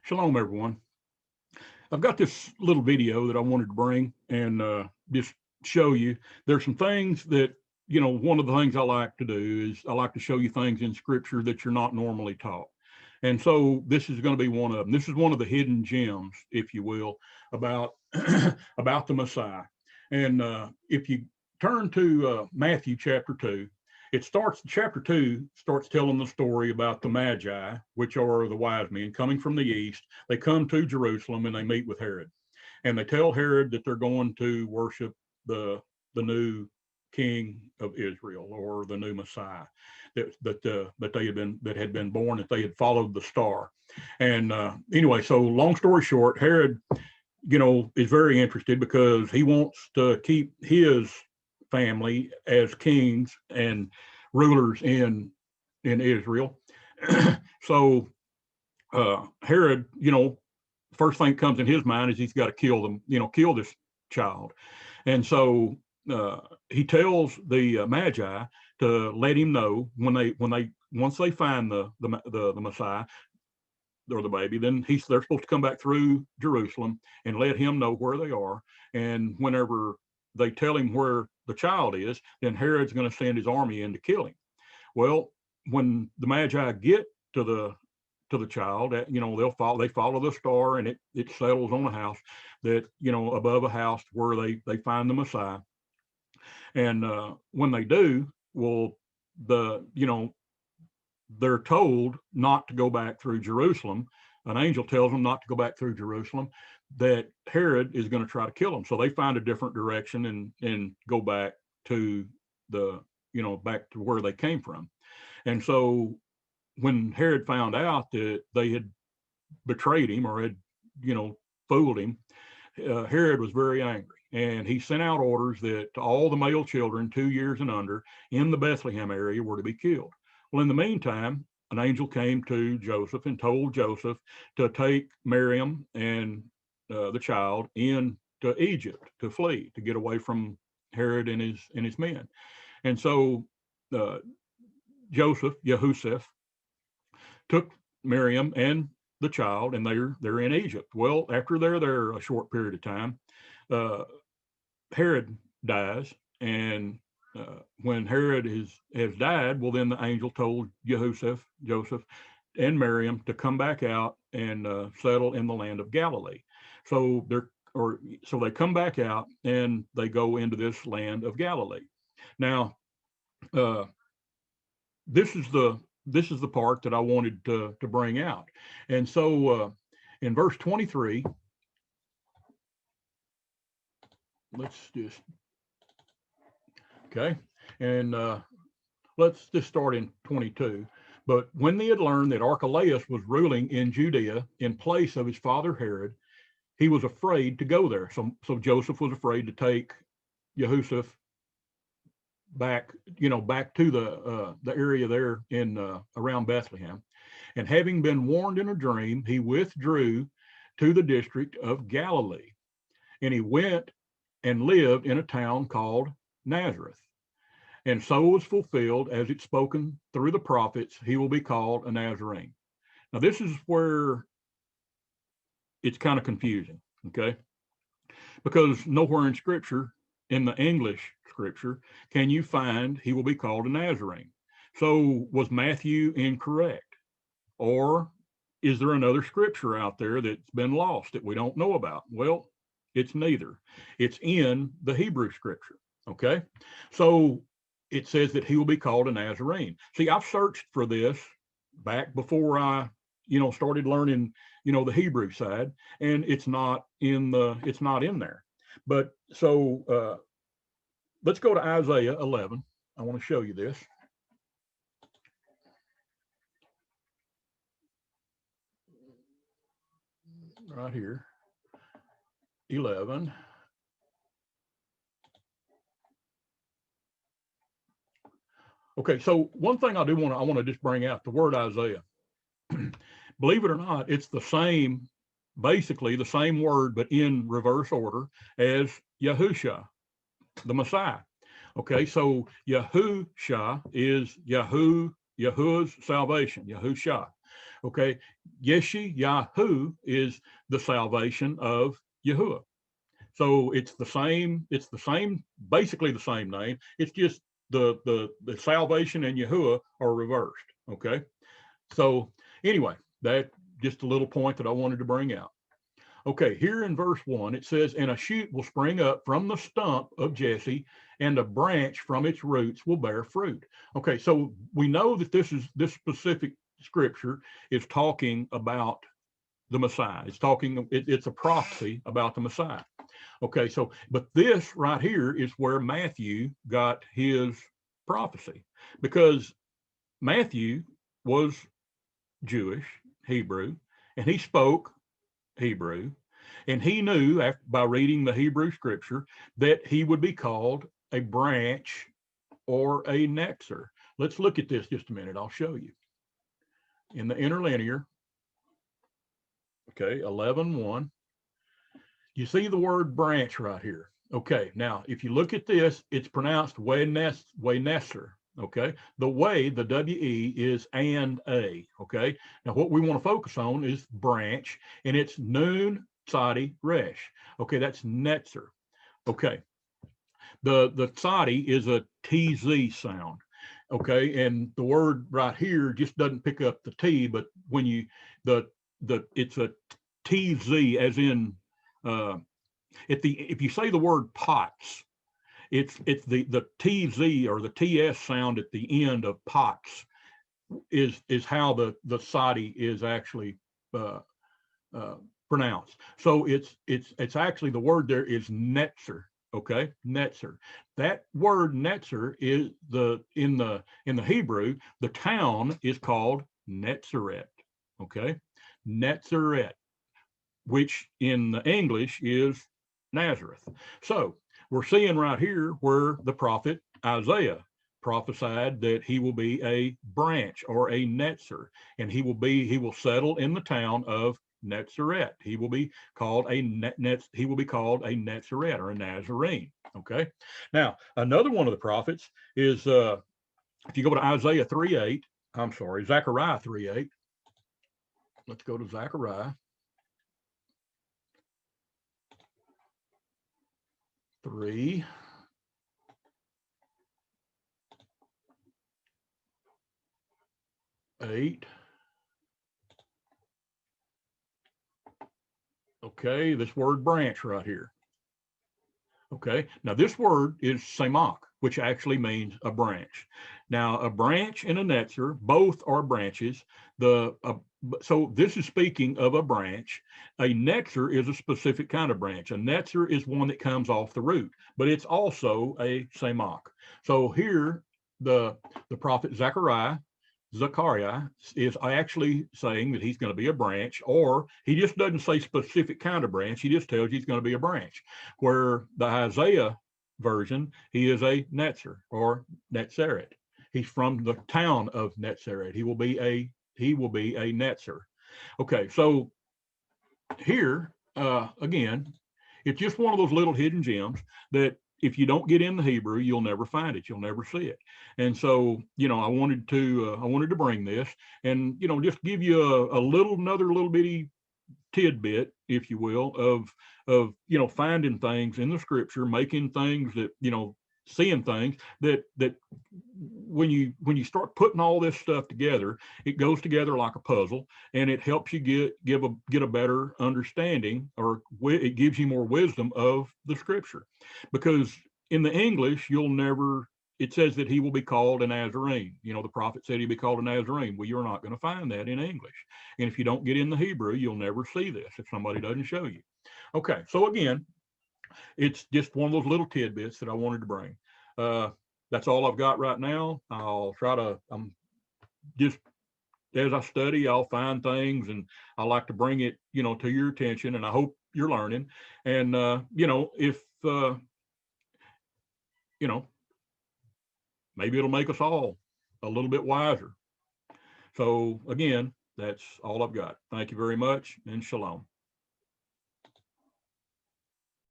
Shalom, everyone. I've got this little video that I wanted to bring and just show you. There's some things that, one of the things I like to do is I like to show you things in scripture that you're not normally taught. And so this is going to be one of them. This is one of the hidden gems, if you will, about about the Messiah. And if you turn to Matthew chapter 2, chapter 2 starts telling the story about the Magi, which are the wise men coming from the east. They come to Jerusalem and they meet with Herod. And they tell Herod that they're going to worship the new king of Israel, or the new Messiah that had been born, that they had followed the star. And anyway, so long story short, Herod, is very interested because he wants to keep his family as kings and rulers in Israel. So Herod, first thing comes in his mind is he's got to kill them, kill this child. And so he tells the Magi to let him know once they find the Messiah or the baby, then they're supposed to come back through Jerusalem and let him know where they are. And whenever they tell him where the child is, then Herod's going to send his army in to kill him. Well, when the Magi get to the child, they follow the star, and it settles on a house that, above a house where they find the Messiah. And when they do, well, they're told not to go back through Jerusalem. An angel tells them not to go back through Jerusalem, that Herod is going to try to kill them. So they find a different direction and go back to back to where they came from. And so when Herod found out that they had betrayed him or had, fooled him, Herod was very angry. And he sent out orders that all the male children 2 years and under in the Bethlehem area were to be killed. Well, in the meantime, an angel came to Joseph and told Joseph to take Miriam and the child into Egypt to flee, to get away from Herod and his men. And so Yahusef, took Miriam and the child, and they're in Egypt. Well, after they're there a short period of time, Herod dies, and when Herod has died, well, then the angel told Joseph, and Miriam to come back out and settle in the land of Galilee. So they come back out and they go into this land of Galilee. Now, this is the part that I wanted to bring out. And so in verse 23, and let's just start in 22. But when they had learned that Archelaus was ruling in Judea in place of his father Herod, he was afraid to go there. So Joseph was afraid to take Yahusef back to the area there in around Bethlehem. And having been warned in a dream, he withdrew to the district of Galilee. And he went and lived in a town called Nazareth. And so was fulfilled, as it's spoken through the prophets, he will be called a Nazarene. Now, this is where it's kind of confusing, okay? Because nowhere in Scripture, in the English Scripture, can you find he will be called a Nazarene. So was Matthew incorrect? Or is there another Scripture out there that's been lost that we don't know about? Well, it's neither. It's in the Hebrew Scripture, okay? So it says that he will be called a Nazarene. See, I've searched for this back before I, started learning, the Hebrew side, and it's not in there. But so let's go to Isaiah 11. I want to show you this. Right here, 11. Okay, so one thing I want to just bring out the word Isaiah. Believe it or not, it's basically the same word, but in reverse order as Yahusha, the Messiah. Okay, so Yahusha is Yahuwah's salvation, Yahusha. Okay, Yeshayahu is the salvation of Yahuwah. So it's the same, basically the same name. It's just the salvation and Yahuwah are reversed. Okay. So anyway, that just a little point that I wanted to bring out. Okay, here in verse 1, it says, and a shoot will spring up from the stump of Jesse, and a branch from its roots will bear fruit. Okay, so we know that this specific scripture is talking about the Messiah. It's a prophecy about the Messiah. Okay, so, but this right here is where Matthew got his prophecy, because Matthew was Jewish, Hebrew, and he spoke Hebrew, and he knew by reading the Hebrew scripture that he would be called a branch or a netzer. Let's look at this just a minute. I'll show you. In the interlinear, okay, 11:1, you see the word branch right here. Okay, now if you look at this, it's pronounced Waynesser. Okay, the way, the W-E is and a. Okay, now what we want to focus on is branch, and it's Nun Tzadi Resh. Okay, that's Netzer. Okay, the Tzadi is a TZ sound. Okay, and the word right here just doesn't pick up the T, but when you it's a TZ, as in if you say the word pots, it's the TZ or the TS sound at the end of pots is how the Sadi is actually pronounced. So it's actually, the word there is Netzer. Okay, Netzer. That word Netzer is in the Hebrew, the town is called Netzaret. Okay, Netzaret, which in the English is Nazareth. So we're seeing right here where the prophet Isaiah prophesied that he will be a branch or a netzer, and he will settle in the town of Netzaret. He will be called a Netzeret or a Nazarene. Okay. Now another one of the prophets is if you go to Isaiah 3:8, I'm sorry, Zechariah 3:8. Let's go to Zechariah 3. Eight. Okay, this word branch right here. Okay, now this word is samach, which actually means a branch. Now, a branch and a netzer, both are branches. So this is speaking of a branch. A netzer is a specific kind of branch. A netzer is one that comes off the root, but it's also a samach. So here, the prophet Zechariah is actually saying that he's going to be a branch, or he just doesn't say specific kind of branch. He just tells you he's going to be a branch. Where the Isaiah version, he is a netzer or netzeret. He's from the town of Netzeret. He will be a netzer. Okay, so here again, it's just one of those little hidden gems that if you don't get in the Hebrew, you'll never find it. You'll never see it. And so, I wanted to bring this and, just give you another little bitty tidbit, if you will, of finding things in the scripture, making things that, seeing things that when you start putting all this stuff together, it goes together like a puzzle, and it helps you get a better understanding, or it gives you more wisdom of the scripture. Because in the English, it says that he will be called a Nazarene. The prophet said he'd be called a Nazarene. Well, you're not going to find that in English. And if you don't get in the Hebrew, you'll never see this if somebody doesn't show you. Okay, so again, it's just one of those little tidbits that I wanted to bring. That's all I've got right now. I'm just, as I study, I'll find things, and I like to bring it, to your attention, and I hope you're learning. And, if, maybe it'll make us all a little bit wiser. So again, that's all I've got. Thank you very much, and shalom.